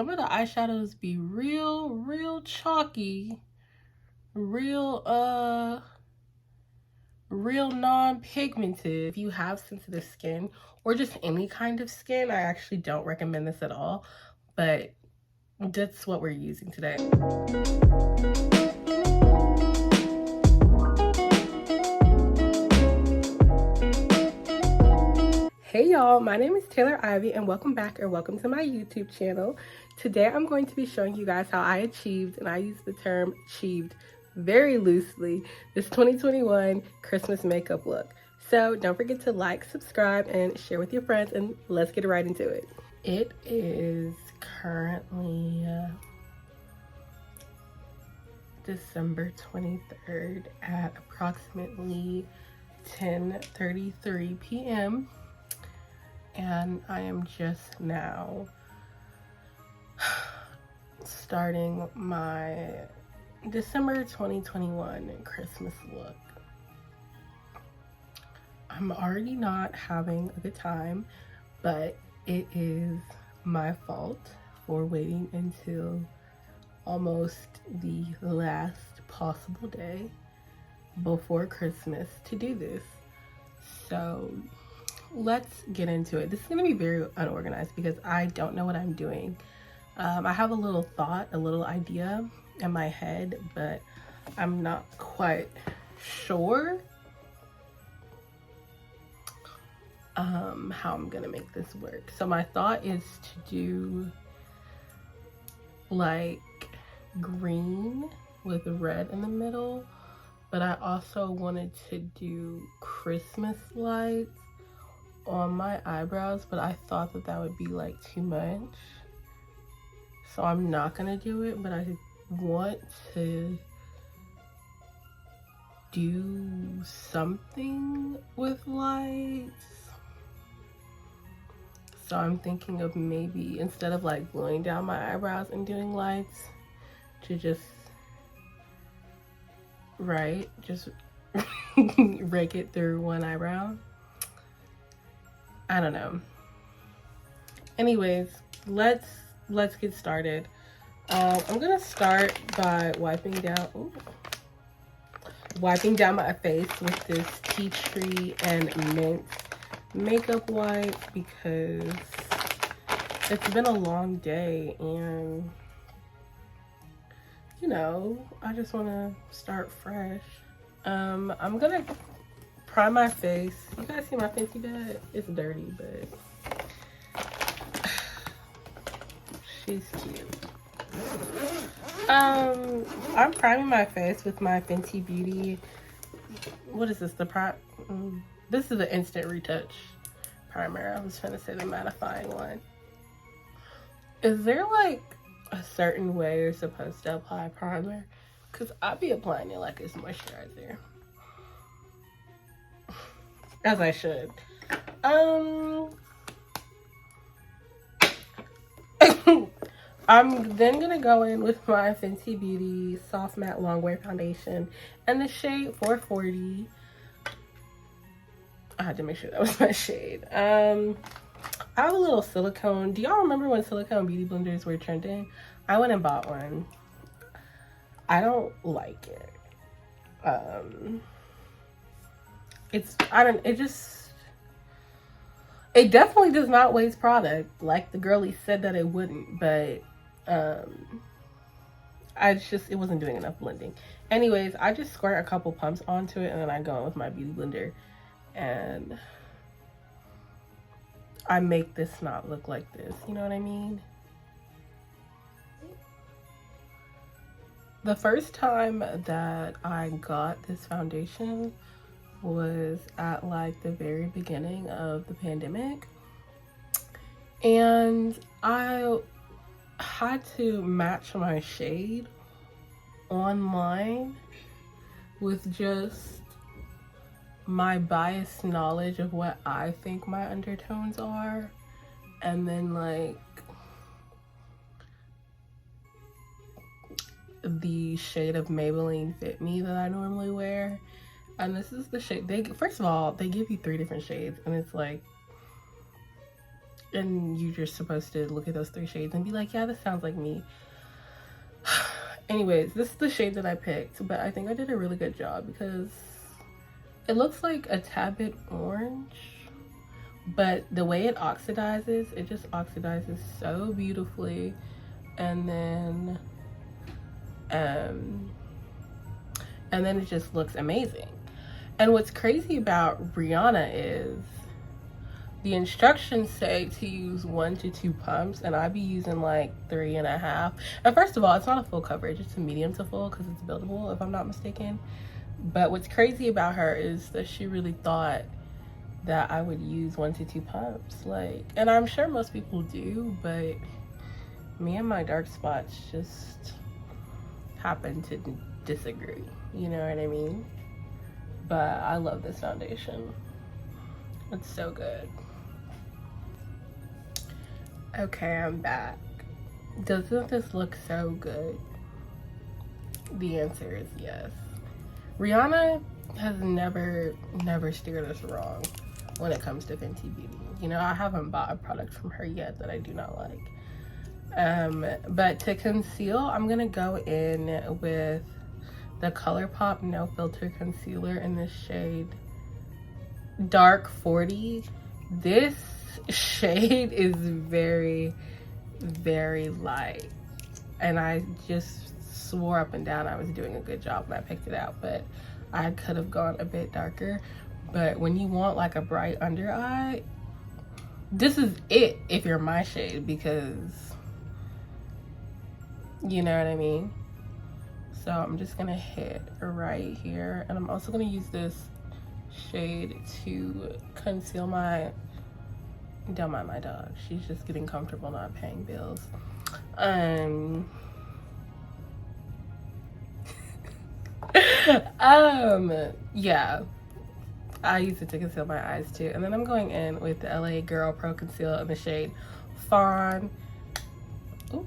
some of the eyeshadows be real chalky, real non-pigmented. If you have sensitive skin or just any kind of skin, I actually don't recommend this at all, but that's what we're using today. Hey y'all, my name is Taylor Ivy and welcome back or welcome to my YouTube channel. Today I'm going to be showing you guys how I achieved, and I use the term achieved very loosely, this 2021 Christmas makeup look. So don't forget to like, subscribe, and share with your friends, and let's get right into it. It is currently December 23rd at approximately 10:33 p.m. and I am just now starting my December 2021 Christmas look. I'm already not having a good time, but it is my fault for waiting until almost the last possible day before Christmas to do this. So let's get into it. This is going to be very unorganized because I don't know what I'm doing. I have a little thought, a little idea in my head, but I'm not quite sure how I'm going to make this work. So my thought is to do like green with red in the middle, but I also wanted to do Christmas lights on my eyebrows, but I thought that that would be like too much, so I'm not gonna do it. But I want to do something with lights, so I'm thinking of maybe instead of like gluing down my eyebrows and doing lights, to just rake it through one eyebrow. I don't know. Anyways, let's get started. I'm gonna start by wiping down my face with this tea tree and mint makeup wipe because it's been a long day and you know, I just want to start fresh. I'm gonna prime my face. You guys see my fancy bed? It's dirty, but she's cute. I'm priming my face with my Fenty Beauty. What is this? This is the instant retouch primer. I was trying to say the mattifying one. Is there like a certain way you're supposed to apply primer? Because I'll be applying it like it's moisturizer. As I should. I'm then gonna go in with my Fenty Beauty Soft Matte Longwear Foundation and the shade 440. I had to make sure that was my shade. I have a little silicone. Do y'all remember when silicone beauty blenders were trending? I went and bought one. I don't like it. It definitely does not waste product like the girlie said that it wouldn't, but it wasn't doing enough blending. Anyways, I just squirt a couple pumps onto it and then I go in with my beauty blender and I make this not look like this. You know what I mean? The first time that I got this foundation was at like the very beginning of the pandemic, and I had to match my shade online with just my biased knowledge of what I think my undertones are, and then like the shade of Maybelline Fit Me that I normally wear. And this is the shade. First of all, they give you 3 different shades, and it's like And you're just supposed to look at those 3 shades and be like, yeah, this sounds like me. Anyways, this is the shade that I picked, but I think I did a really good job because it looks like a tad bit orange, but the way it oxidizes, it just oxidizes so beautifully. And then it just looks amazing. And what's crazy about Rihanna is the instructions say to use 1 to 2 pumps, and I'd be using like 3.5. And first of all, it's not a full coverage, it's a medium to full because it's buildable, if I'm not mistaken. But what's crazy about her is that she really thought that I would use 1 to 2 pumps. Like, and I'm sure most people do, but me and my dark spots just happen to disagree. You know what I mean? But I love this foundation. It's so good. Okay, I'm back. Doesn't this look so good? The answer is yes. Rihanna has never steered us wrong when it comes to Fenty Beauty. You know, I haven't bought a product from her yet that I do not like. But to conceal, I'm gonna go in with the ColourPop No Filter Concealer in the shade Dark 40. This shade is very, very light, and I just swore up and down I was doing a good job when I picked it out, but I could have gone a bit darker. But when you want like a bright under eye, this is it if you're my shade, because you know what I mean. So I'm just gonna hit right here, and I'm also gonna use this shade to conceal my, don't mind my dog, she's just getting comfortable not paying bills. Yeah, I use it to conceal my eyes too. And then I'm going in with the LA Girl Pro Conceal in the shade Fawn. Ooh,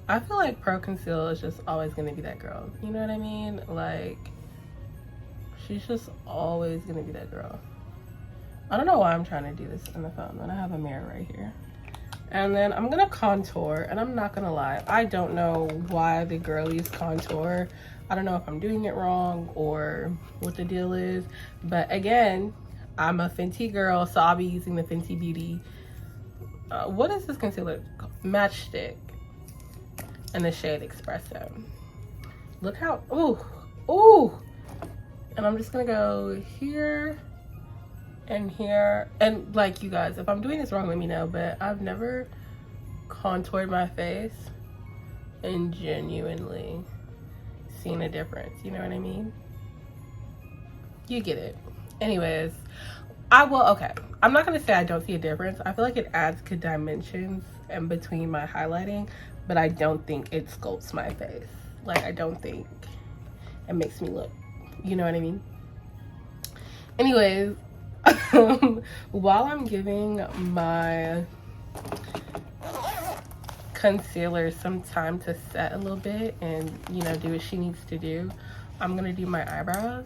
I feel like Pro Conceal is just always gonna be that girl, you know what I mean? Like, she's just always gonna be that girl. I don't know why I'm trying to do this in the phone when I have a mirror right here. And then I'm gonna contour, and I'm not gonna lie, I don't know why the girlies contour. I don't know if I'm doing it wrong or what the deal is, but again, I'm a Fenty girl, so I'll be using the Fenty Beauty. What is this concealer called? Matchstick in the shade Espresso. Look how, ooh. And I'm just gonna go here and here. And like, you guys, if I'm doing this wrong, let me know, but I've never contoured my face and genuinely seen a difference. You know what I mean? You get it. Anyways, okay, I'm not gonna say I don't see a difference. I feel like it adds good dimensions in between my highlighting, but I don't think it sculpts my face. Like, I don't think it makes me look, you know what I mean? Anyways, while I'm giving my concealer some time to set a little bit and, you know, do what she needs to do, I'm gonna do my eyebrows.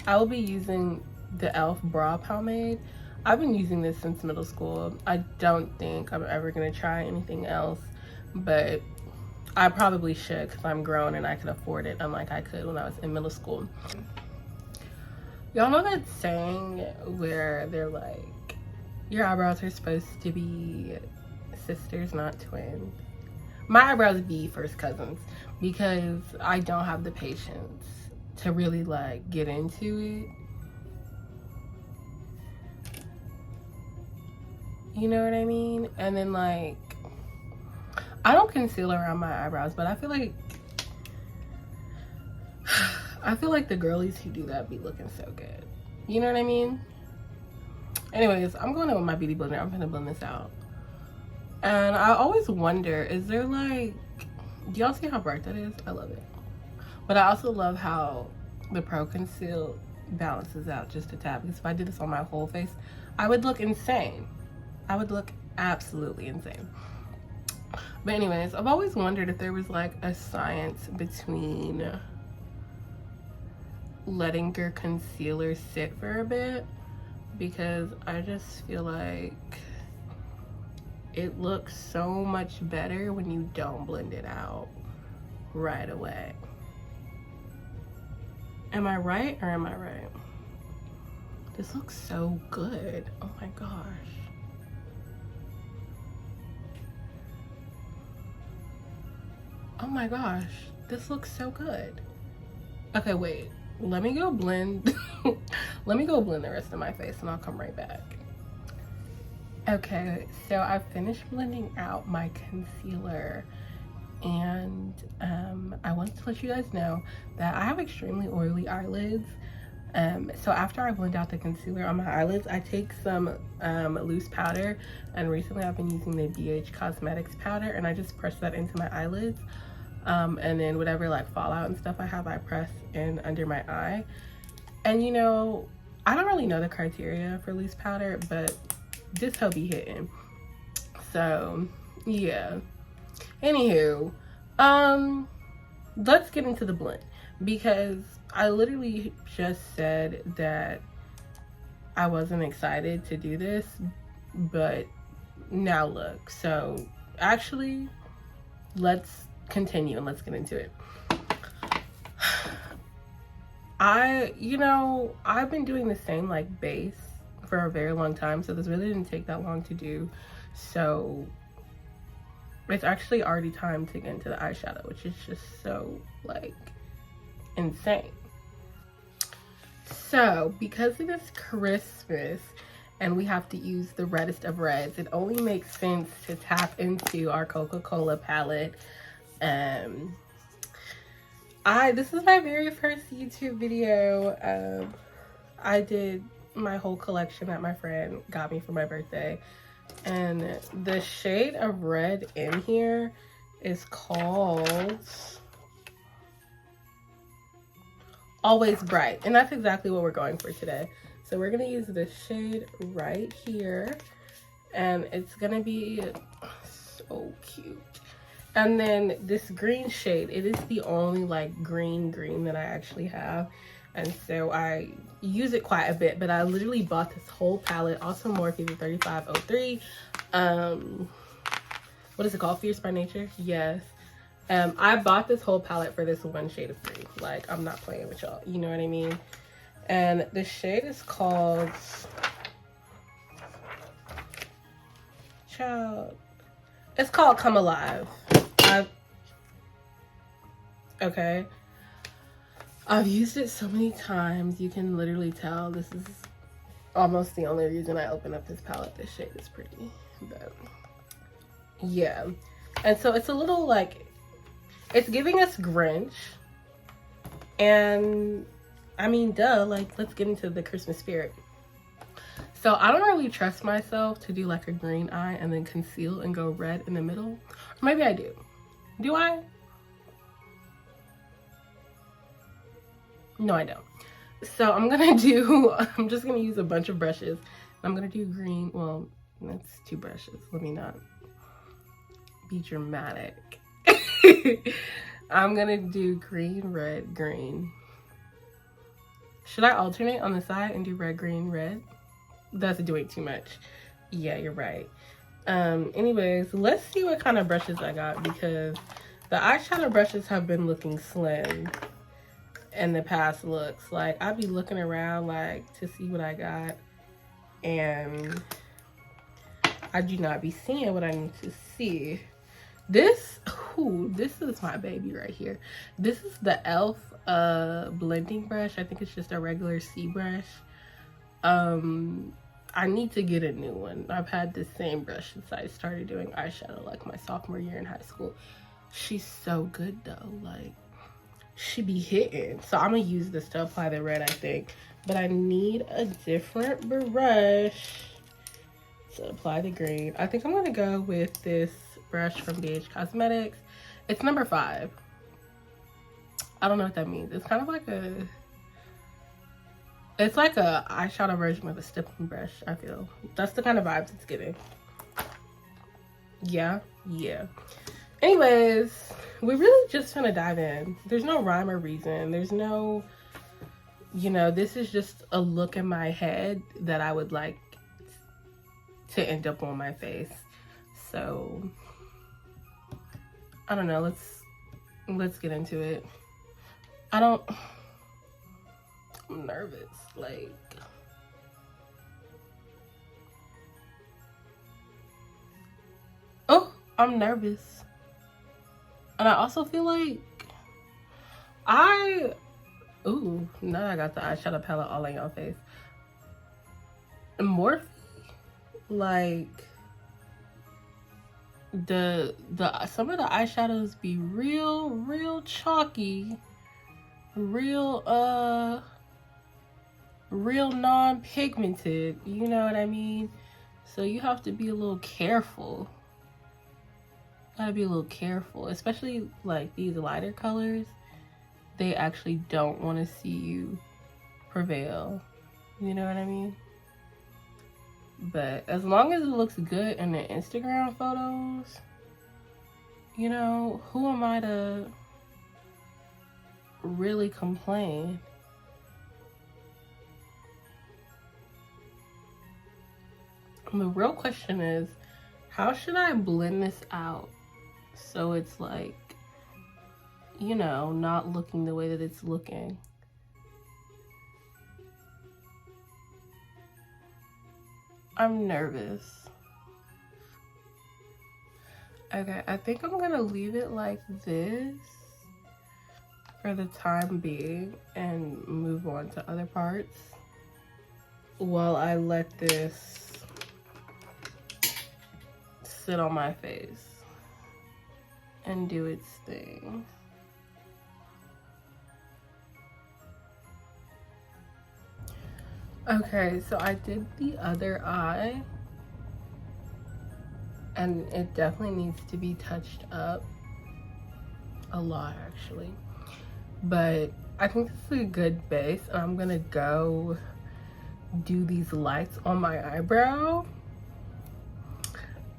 I will be using the e.l.f. brow pomade. I've been using this since middle school. I don't think I'm ever gonna try anything else, but I probably should because I'm grown and I can afford it, unlike I could when I was in middle school. Y'all know that saying where they're like, your eyebrows are supposed to be sisters, not twins? My eyebrows be first cousins because I don't have the patience to really like get into it. You know what I mean? And then like, I don't conceal around my eyebrows, but I feel like the girlies who do that be looking so good. You know what I mean? Anyways, I'm going in with my beauty blender. I'm gonna blend this out. And I always wonder, is there like, do y'all see how bright that is? I love it. But I also love how the Pro Conceal balances out just a tad, because if I did this on my whole face, I would look insane. I would look absolutely insane. But anyways, I've always wondered if there was like a science between letting your concealer sit for a bit, because I just feel like it looks so much better when you don't blend it out right away. Am I right or am I right? This looks so good. Oh my gosh. Oh my gosh, this looks so good. Okay, wait, let me go blend. Let me go blend the rest of my face and I'll come right back. Okay, so I finished blending out my concealer, and I wanted to let you guys know that I have extremely oily eyelids. So after I blend out the concealer on my eyelids, I take some loose powder, and recently I've been using the BH Cosmetics powder, and I just press that into my eyelids. And then whatever like fallout and stuff I have, I press in under my eye. And you know, I don't really know the criteria for loose powder, but this hoe be hitting. So yeah. Anywho, let's get into the blend, because I literally just said that I wasn't excited to do this, but now look. So actually, let's continue and let's get into it. I've been doing the same like base for a very long time, so this really didn't take that long to do. So it's actually already time to get into the eyeshadow, which is just so like insane. So because it is Christmas and we have to use the reddest of reds, it only makes sense to tap into our Coca-Cola palette. This is my very first YouTube video. I did my whole collection that my friend got me for my birthday, and the shade of red in here is called Always Bright, and that's exactly what we're going for today. So we're gonna use this shade right here, and it's gonna be so cute. And then this green shade, it is the only like green that I actually have, and so I use it quite a bit. But I literally bought this whole palette, also Morphe, the 3503. What is it called? Fierce by Nature? Yes. I bought this whole palette for this one shade of green. Like, I'm not playing with y'all, you know what I mean? And the shade is called it's called Come Alive. Okay, I've used it so many times, you can literally tell this is almost the only reason I open up this palette. This shade is pretty, but yeah. And so it's a little like, it's giving us Grinch, and I mean, duh, like, let's get into the Christmas spirit. So I don't really trust myself to do like a green eye and then conceal and go red in the middle. Or maybe I do. Do I? No, I don't. So I'm just gonna use a bunch of brushes. I'm gonna do green. Well, that's 2 brushes. Let me not be dramatic. I'm gonna do green, red, green. Should I alternate on the side and do red, green, red? That's doing too much. Yeah, you're right. Anyways, let's see what kind of brushes I got, because the eyeshadow brushes have been looking slim in the past looks. Like, I'll be looking around like to see what I got, and I do not be seeing what I need to see. This is my baby right here. This is the e.l.f. blending brush. I think it's just a regular C brush. I need to get a new one. I've had the same brush since I started doing eyeshadow, like my sophomore year in high school. She's so good though, like, she be hitting. So I'm gonna use this to apply the red, I think, but I need a different brush to apply the green. I think I'm gonna go with this brush from BH Cosmetics. It's number 5. I don't know what that means. It's kind of like it's like a eyeshadow version of a stippling brush, I feel. That's the kind of vibes it's giving. Yeah. Anyways, we're really just gonna dive in. There's no rhyme or reason. There's no, this is just a look in my head that I would like to end up on my face. So I don't know, let's get into it. I'm nervous, like, oh, I'm nervous. And I also feel like ooh, now I got the eyeshadow palette all on your face. Morphe, like, some of the eyeshadows be real chalky, real non-pigmented, you know what I mean? So you have to be a little careful. Gotta be a little careful, especially like these lighter colors. They actually don't want to see you prevail, you know what I mean? But as long as it looks good in the Instagram photos, you know, who am I to really complain? The real question is, how should I blend this out so it's like, you know, not looking the way that it's looking? I'm nervous. Okay, I think I'm gonna leave it like this for the time being and move on to other parts while I let this sit on my face and do its thing. Okay, so I did the other eye and it definitely needs to be touched up a lot actually, but I think this is a good base. I'm gonna go do these lights on my eyebrow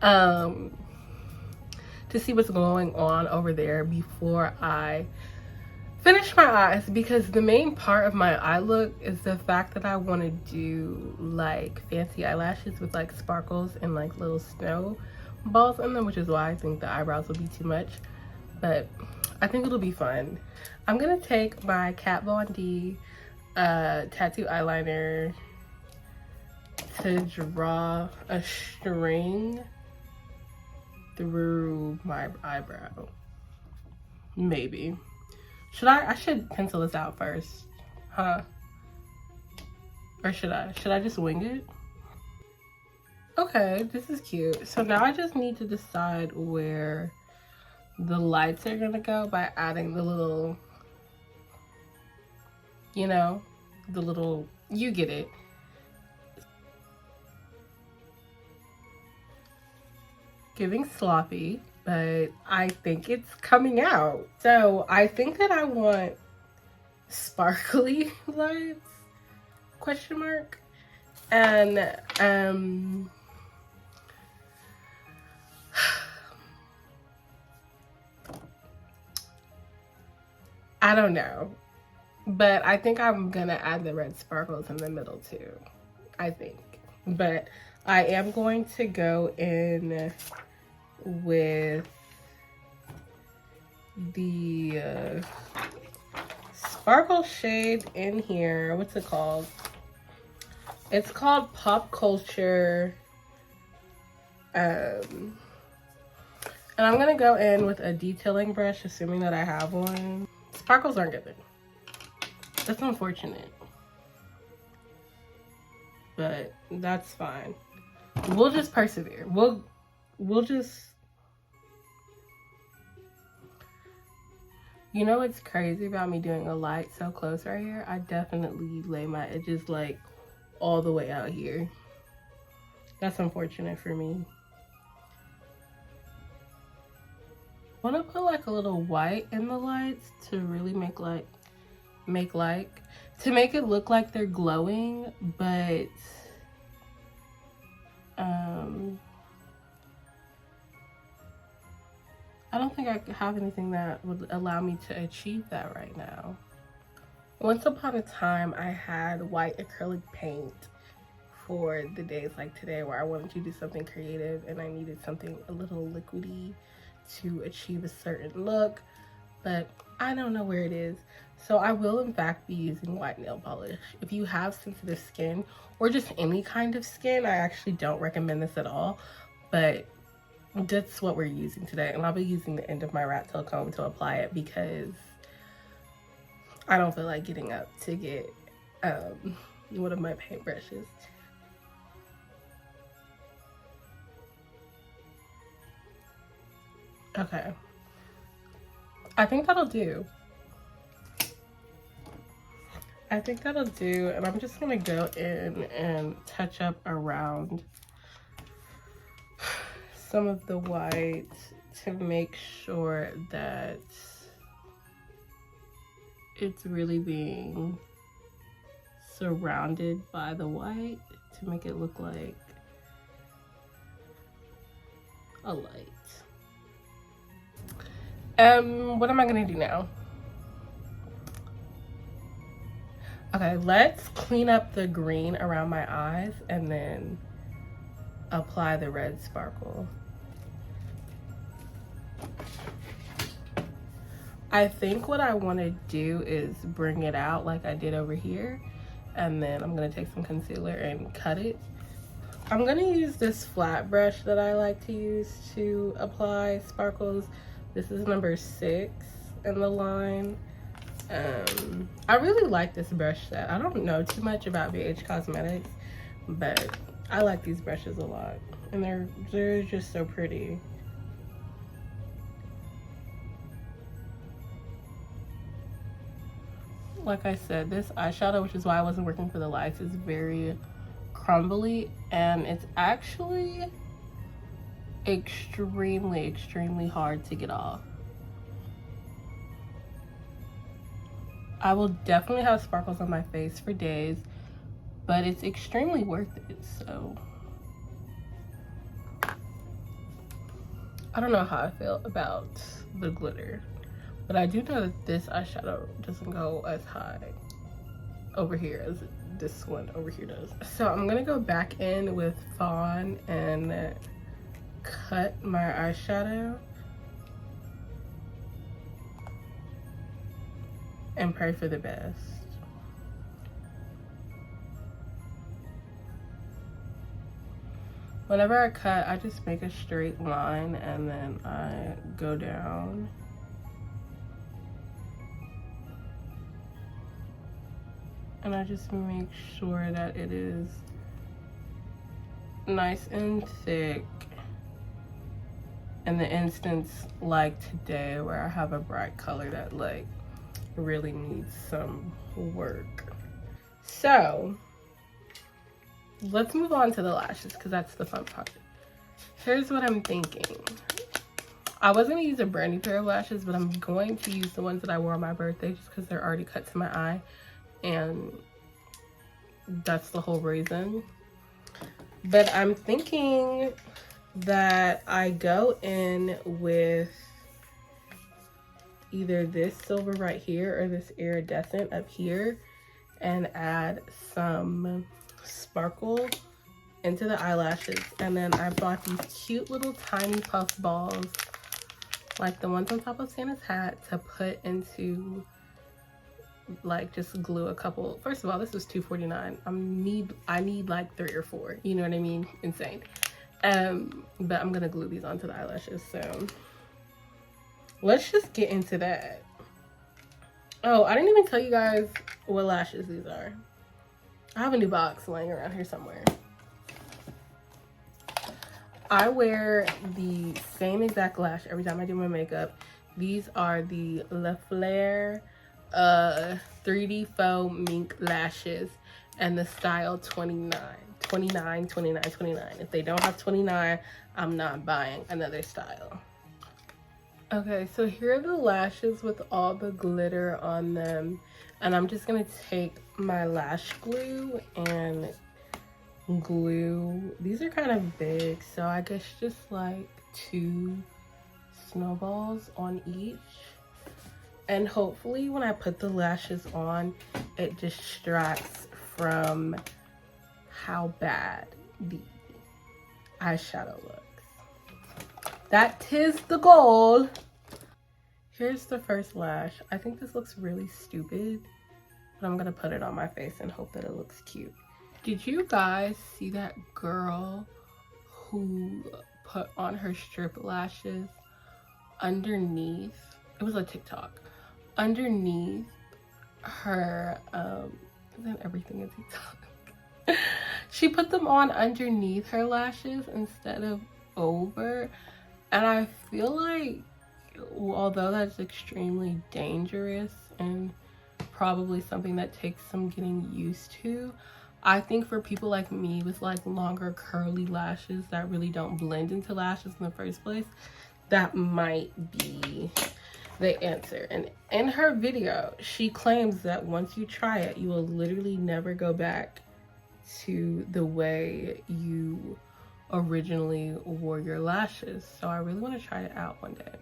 to see what's going on over there before I finish my eyes, because the main part of my eye look is the fact that I want to do like fancy eyelashes with like sparkles and like little snow balls in them, which is why I think the eyebrows will be too much, but I think it'll be fun. I'm gonna take my Kat Von D tattoo eyeliner to draw a string through my eyebrow. Maybe. I should pencil this out first, huh? Or should I just wing it? Okay, this is cute. So now I just need to decide where the lights are gonna go by adding the little, you know, the little, you get it. Giving sloppy, but I think it's coming out. So I think that I want sparkly lights, question mark. And I don't know, but I think I'm gonna add the red sparkles in the middle too, I think. But I am going to go in with the sparkle shade in here. What's it called? It's called Pop Culture. And I'm gonna go in with a detailing brush, assuming that I have one. Sparkles aren't good. That's unfortunate, but that's fine. We'll just persevere. We'll just, you know what's crazy about me doing a light so close right here? I definitely lay my edges like all the way out here. That's unfortunate for me. I want to put like a little white in the lights to really make it look like they're glowing, but I don't think I have anything that would allow me to achieve that right now. Once upon a time, I had white acrylic paint for the days like today where I wanted to do something creative and I needed something a little liquidy to achieve a certain look, but I don't know where it is. So I will in fact be using white nail polish. If you have sensitive skin or just any kind of skin, I actually don't recommend this at all, but that's what we're using today. And I'll be using the end of my rat tail comb to apply it because I don't feel like getting up to get one of my paintbrushes. Okay, I think that'll do. And I'm just gonna go in and touch up around some of the white to make sure that it's really being surrounded by the white to make it look like a light. What am I gonna do now? Okay, let's clean up the green around my eyes and then apply the red sparkle. I think what I want to do is bring it out like I did over here, and then I'm going to take some concealer and cut it. I'm going to use this flat brush that I like to use to apply sparkles. This is number 6 in the line. I really like this brush set. I don't know too much about BH Cosmetics, but I like these brushes a lot, and they're just so pretty. Like I said, this eyeshadow, which is why I wasn't working for the lights, is very crumbly, and it's actually extremely hard to get off. I will definitely have sparkles on my face for days, but it's extremely worth it. So I don't know how I feel about the glitter, but I do know that this eyeshadow doesn't go as high over here as this one over here does. So I'm gonna go back in with Fawn and cut my eyeshadow and pray for the best. Whenever I cut, I just make a straight line and then I go down. And I just make sure that it is nice and thick. In the instance like today where I have a bright color that like really needs some work. So let's move on to the lashes because that's the fun part. Here's what I'm thinking. I was gonna use a brand new pair of lashes, but I'm going to use the ones that I wore on my birthday just because they're already cut to my eye, and that's the whole reason. But I'm thinking that I go in with either this silver right here or this iridescent up here and add some sparkle into the eyelashes. And then I bought these cute little tiny puff balls like the ones on top of Santa's hat to put into, like, just glue a couple. First of all, this was $2.49. I need like 3 or 4, you know what I mean? Insane. But I'm gonna glue these onto the eyelashes, so let's just get into that. Oh, I didn't even tell you guys what lashes these are. I have a new box laying around here somewhere. I wear the same exact lash every time I do my makeup. These are the Le Flare 3D Faux Mink lashes, and the style 29. If they don't have 29, I'm not buying another style. Okay, so here are the lashes with all the glitter on them, and I'm just gonna take my lash glue and glue. These are kind of big, so I guess just like 2 snowballs on each. And hopefully when I put the lashes on, it distracts from how bad the eyeshadow looks. That 'tis the goal. Here's the first lash. I think this looks really stupid, but I'm gonna put it on my face and hope that it looks cute. Did you guys see that girl who put on her strip lashes underneath? It was a TikTok. Underneath her, isn't everything a TikTok? She put them on underneath her lashes instead of over. And I feel like, although that's extremely dangerous and probably something that takes some getting used to, I think for people like me with like longer curly lashes that really don't blend into lashes in the first place, that might be the answer. And in her video, she claims that once you try it, you will literally never go back to the way you originally wore your lashes. So I really want to try it out one day.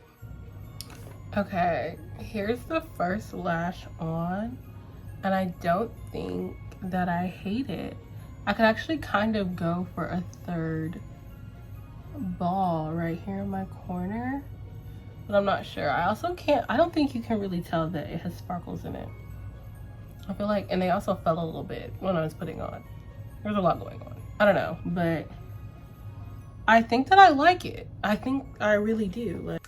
Okay, here's the first lash on, and I don't think that I hate it. I could actually kind of go for a third ball right here in my corner, but I'm not sure. I don't think you can really tell that it has sparkles in it. I feel like, and they also fell a little bit when I was putting on. There's a lot going on. I don't know, but I think that I like it. I think I really do.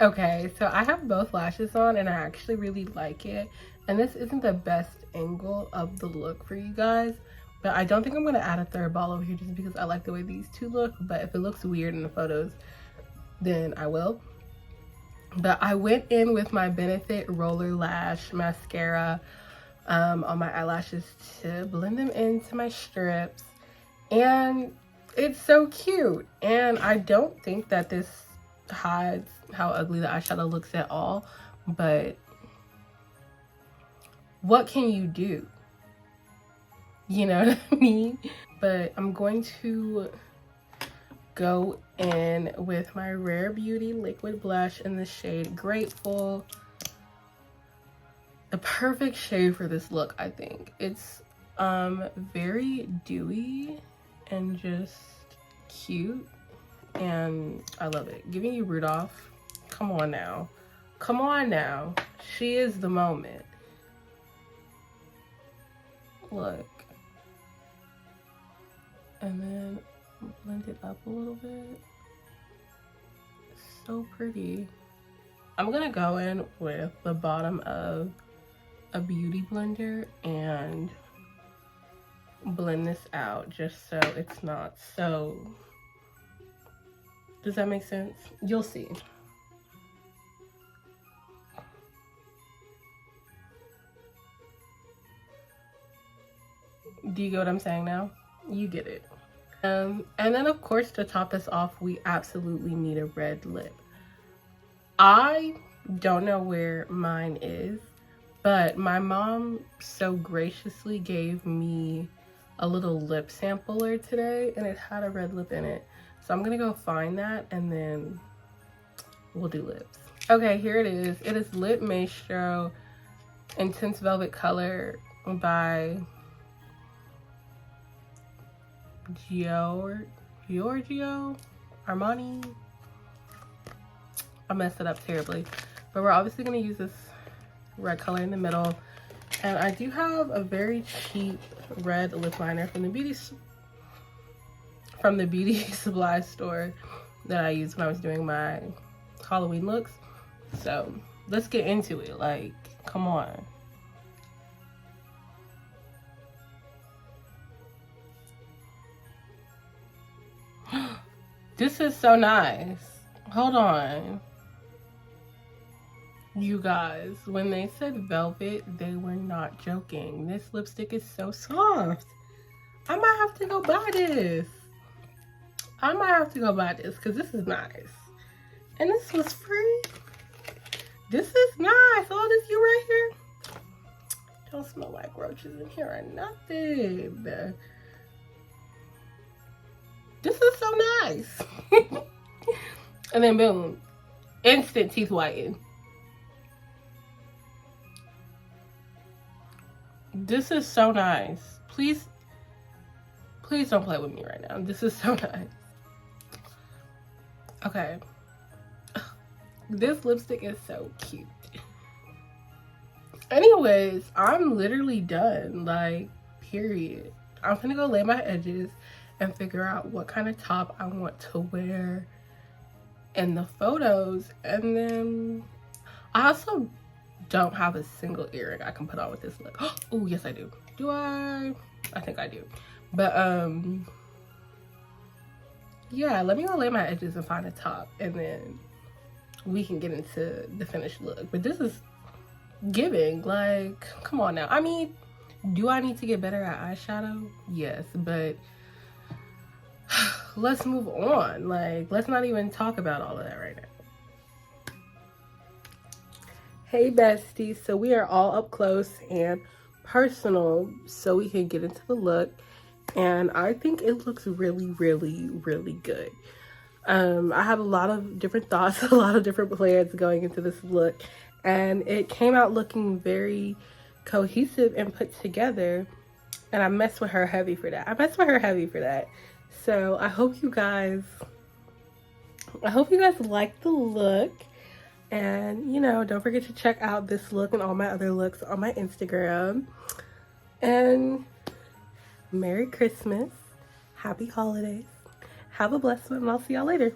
Okay, so I have both lashes on and I actually really like it. And this isn't the best angle of the look for you guys, but I don't think I'm gonna add a third ball over here just because I like the way these two look. But if it looks weird in the photos, then I will. But I went in with my Benefit Roller Lash Mascara on my eyelashes to blend them into my strips. And it's so cute. And I don't think that this hides how ugly the eyeshadow looks at all. But what can you do? You know what I mean? But I'm going to go in with my Rare Beauty liquid blush in the shade Grateful. The perfect shade for this look, I think. It's very dewy and just cute, and I love it. Giving you Rudolph. Come on now. Come on now. She is the moment. Look. And then blend it up a little bit. So pretty. I'm gonna go in with the bottom of a beauty blender and blend this out just so it's not so... Does that make sense? You'll see. Do you get what I'm saying now? You get it. And then of course, to top this off, we absolutely need a red lip. I don't know where mine is, but my mom so graciously gave me a little lip sampler today, and it had a red lip in it. So I'm gonna go find that and then we'll do lips. Okay, here it is. It is Lip Maestro Intense Velvet Color by Giorgio Armani. I messed it up terribly, but we're obviously going to use this red color in the middle. And I do have a very cheap red lip liner from the beauty supply store that I used when I was doing my Halloween looks. So let's get into it. Like, come on. This is so nice. Hold on. You guys, when they said velvet, they were not joking. This lipstick is so soft. I might have to go buy this. Because this is nice. And this was free. This is nice. All this you right here. Don't smell like roaches in here or nothing. This is so nice. And then boom, instant teeth whiten. This is so nice. Please Please don't play with me right now. This is so nice. Okay. This lipstick is so cute. Anyways, I'm literally done. Like, period. I'm gonna go lay my edges and figure out what kind of top I want to wear in the photos. And then I also don't have a single earring I can put on with this look. Oh, yes I do. Do I? I think I do. But yeah, let me go lay my edges and find a top, and then we can get into the finished look. But this is giving, like, come on now. I mean, do I need to get better at eyeshadow? Yes, but let's move on. Like, let's not even talk about all of that right now. Hey besties, so we are all up close and personal so we can get into the look, and I think it looks really, really, really good. I had a lot of different thoughts, a lot of different plans going into this look, and it came out looking very cohesive and put together, and I messed with her heavy for that. So I hope you guys like the look, and you know, don't forget to check out this look and all my other looks on my Instagram. And Merry Christmas, Happy Holidays, have a blessed one, and I'll see y'all later.